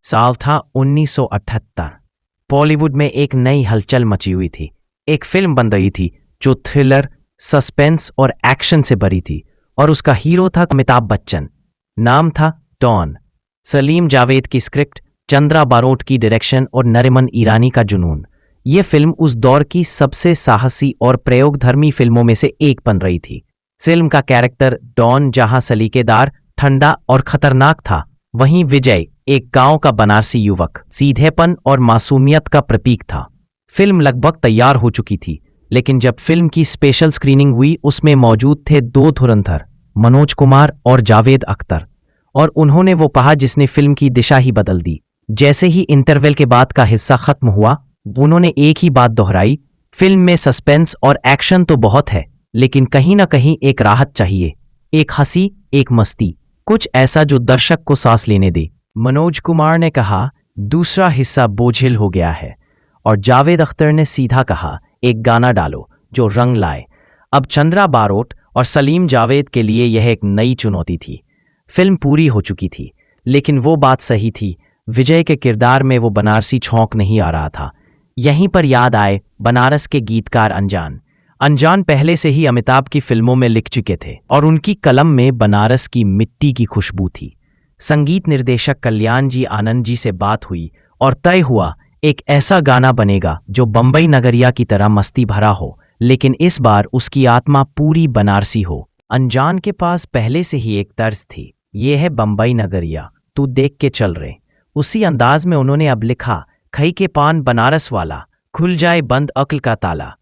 साल था 1978। बॉलीवुड में एक नई हलचल मची हुई थी। एक फिल्म बन रही थी जो थ्रिलर, सस्पेंस और एक्शन से भरी थी और उसका हीरो था अमिताभ बच्चन। नाम था डॉन। सलीम जावेद की स्क्रिप्ट, चंद्रा बारोट की डायरेक्शन और नरिमन ईरानी का जुनून। ये फिल्म उस दौर की सबसे साहसी और प्रयोगधर्मी फिल्मों में से एक बन रही थी। फिल्म का कैरेक्टर डॉन जहां सलीकेदार, ठंडा और खतरनाक था, वहीं विजय एक गांव का बनारसी युवक सीधेपन और मासूमियत का प्रतीक था। फिल्म लगभग तैयार हो चुकी थी, लेकिन जब फिल्म की स्पेशल स्क्रीनिंग हुई उसमें मौजूद थे दो धुरंधर, मनोज कुमार और जावेद अख्तर, और उन्होंने वो कहा जिसने फिल्म की दिशा ही बदल दी। जैसे ही इंटरवल के बाद का हिस्सा खत्म हुआ, उन्होंने एक ही बात दोहराई, फिल्म में सस्पेंस और एक्शन तो बहुत है, लेकिन कहीं ना कहीं एक राहत चाहिए, एक हंसी, एक मस्ती, कुछ ऐसा जो दर्शक को सांस लेने दे। मनोज कुमार ने कहा, दूसरा हिस्सा बोझिल हो गया है, और जावेद अख्तर ने सीधा कहा, एक गाना डालो जो रंग लाए। अब चंद्रा बारोट और सलीम जावेद के लिए यह एक नई चुनौती थी। फिल्म पूरी हो चुकी थी, लेकिन वो बात सही थी, विजय के किरदार में वो बनारसी छौंक नहीं आ रहा था। यहीं पर याद आए बनारस के गीतकार अनजान। अनजान पहले से ही अमिताभ की फिल्मों में लिख चुके थे और उनकी कलम में बनारस की मिट्टी की खुशबू थी। संगीत निर्देशक कल्याण जी आनंद जी से बात हुई और तय हुआ एक ऐसा गाना बनेगा जो बंबई नगरिया की तरह मस्ती भरा हो, लेकिन इस बार उसकी आत्मा पूरी बनारसी हो। अनजान के पास पहले से ही एक तर्ज थी, ये है बंबई नगरिया, तू देख के चल रे। उसी अंदाज में उन्होंने अब लिखा, खई के पान बनारस वाला, खुल जाए बंद अक्ल का ताला।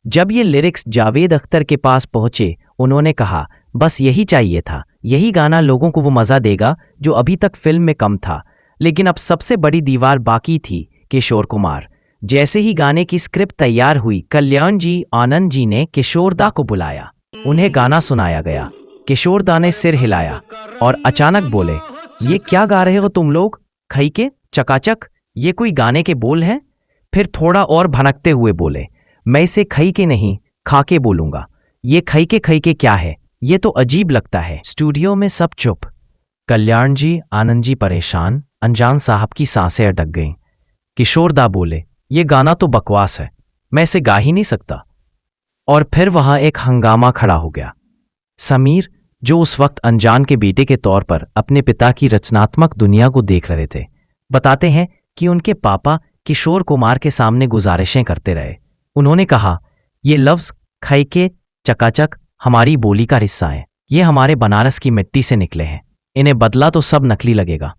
जब ये लिरिक्स जावेद अख्तर के पास पहुंचे, उन्होंने कहा, बस यही चाहिए था, यही गाना लोगों को वो मजा देगा जो अभी तक फिल्म में कम था। लेकिन अब सबसे बड़ी दीवार बाकी थी, किशोर कुमार। जैसे ही गाने की स्क्रिप्ट तैयार हुई, कल्याण जी आनंद जी ने किशोर दा को बुलाया, उन्हें गाना सुनाया गया। किशोर दा ने सिर हिलाया और अचानक बोले, ये क्या गा रहे हो तुम लोग, खई के चकाचक, ये कोई गाने के बोल हैं? फिर थोड़ा और भनकते हुए बोले, मैं इसे खई के नहीं खा के बोलूंगा। ये खई के क्या है, ये तो अजीब लगता है। स्टूडियो में सब चुप। कल्याण जी आनंद जी परेशान, अनजान साहब की सांसें अटक गईं। किशोर दा बोले, ये गाना तो बकवास है, मैं इसे गा ही नहीं सकता। और फिर वहां एक हंगामा खड़ा हो गया। समीर, जो उस वक्त अनजान के बेटे के तौर पर अपने पिता की रचनात्मक दुनिया को देख रहे थे, बताते हैं कि उनके पापा किशोर कुमार के सामने गुजारिशें करते रहे। उन्होंने कहा, ये लफ्ज खई के चकाचक हमारी बोली का हिस्सा है, ये हमारे बनारस की मिट्टी से निकले हैं, इन्हें बदला तो सब नकली लगेगा।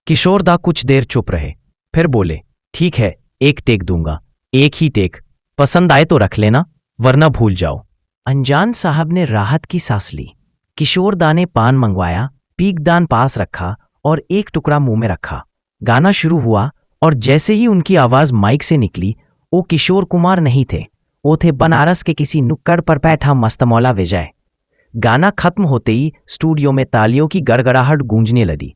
किशोर दा कुछ देर चुप रहे, फिर बोले, ठीक है, एक टेक दूंगा, एक ही टेक, पसंद आए तो रख लेना वरना भूल जाओ। अनजान साहब ने राहत की सांस ली। किशोर दा ने पान मंगवाया, पीकदान पास रखा और एक टुकड़ा मुंह में रखा। गाना शुरू हुआ और जैसे ही उनकी आवाज माइक से निकली, वो किशोर कुमार नहीं थे, वो थे बनारस के किसी नुक्कड़ पर बैठा मस्तमौला विजय। गाना खत्म होते ही स्टूडियो में तालियों की गड़गड़ाहट गूंजने लगी।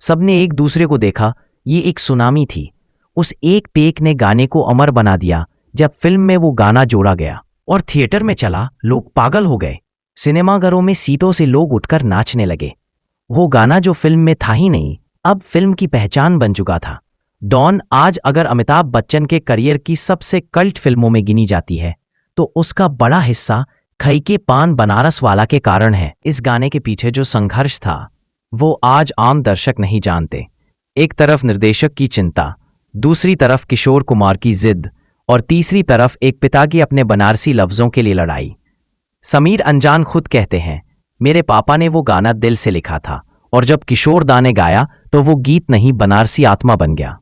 सबने एक दूसरे को देखा, ये एक सुनामी थी। उस एक टेक ने गाने को अमर बना दिया। जब फिल्म में वो गाना जोड़ा गया और थिएटर में चला, लोग पागल हो गए। सिनेमाघरों में सीटों से लोग उठकर नाचने लगे। वो गाना जो फिल्म में था ही नहीं, अब फिल्म की पहचान बन चुका था। डॉन आज अगर अमिताभ बच्चन के करियर की सबसे कल्ट फिल्मों में गिनी जाती है, तो उसका बड़ा हिस्सा खई के पान बनारस वाला के कारण है। इस गाने के पीछे जो संघर्ष था, वो आज आम दर्शक नहीं जानते। एक तरफ निर्देशक की चिंता, दूसरी तरफ किशोर कुमार की जिद, और तीसरी तरफ एक पिता की अपने बनारसी लफ्जों के लिए लड़ाई। समीर अनजान खुद कहते हैं, मेरे पापा ने वो गाना दिल से लिखा था, और जब किशोर दा ने गाया तो वो गीत नहीं, बनारसी आत्मा बन गया।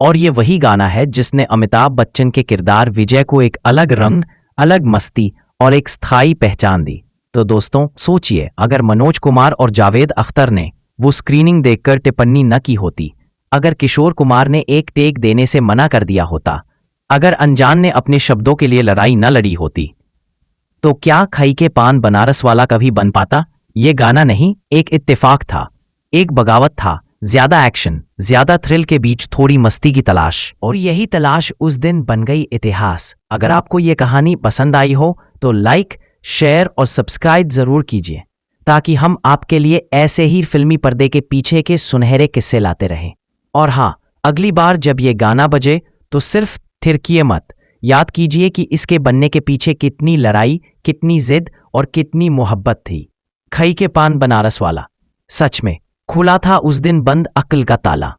और ये वही गाना है जिसने अमिताभ बच्चन के किरदार विजय को एक अलग रंग, अलग मस्ती और एक स्थायी पहचान दी। तो दोस्तों सोचिए, अगर मनोज कुमार और जावेद अख्तर ने वो स्क्रीनिंग देखकर टिप्पणी न की होती, अगर किशोर कुमार ने एक टेक देने से मना कर दिया होता, अगर अनजान ने अपने शब्दों के लिए लड़ाई न लड़ी होती, तो क्या खई के पान बनारस वाला कभी बन पाता? ये गाना नहीं, एक इत्तेफाक था, एक बगावत था। ज्यादा एक्शन, ज्यादा थ्रिल के बीच थोड़ी मस्ती की तलाश, और यही तलाश उस दिन बन गई इतिहास। अगर आपको ये कहानी पसंद आई हो तो लाइक, शेयर और सब्सक्राइब जरूर कीजिए। ताकि हम आपके लिए ऐसे ही फिल्मी पर्दे के पीछे के सुनहरे किस्से लाते रहें। और हाँ, अगली बार जब ये गाना बजे तो सिर्फ थिरकिए मत, याद कीजिए कि इसके बनने के पीछे कितनी लड़ाई, कितनी जिद और कितनी मोहब्बत थी। खई के पान बनारस वाला, सच में खुला था उस दिन बंद अक्ल का ताला।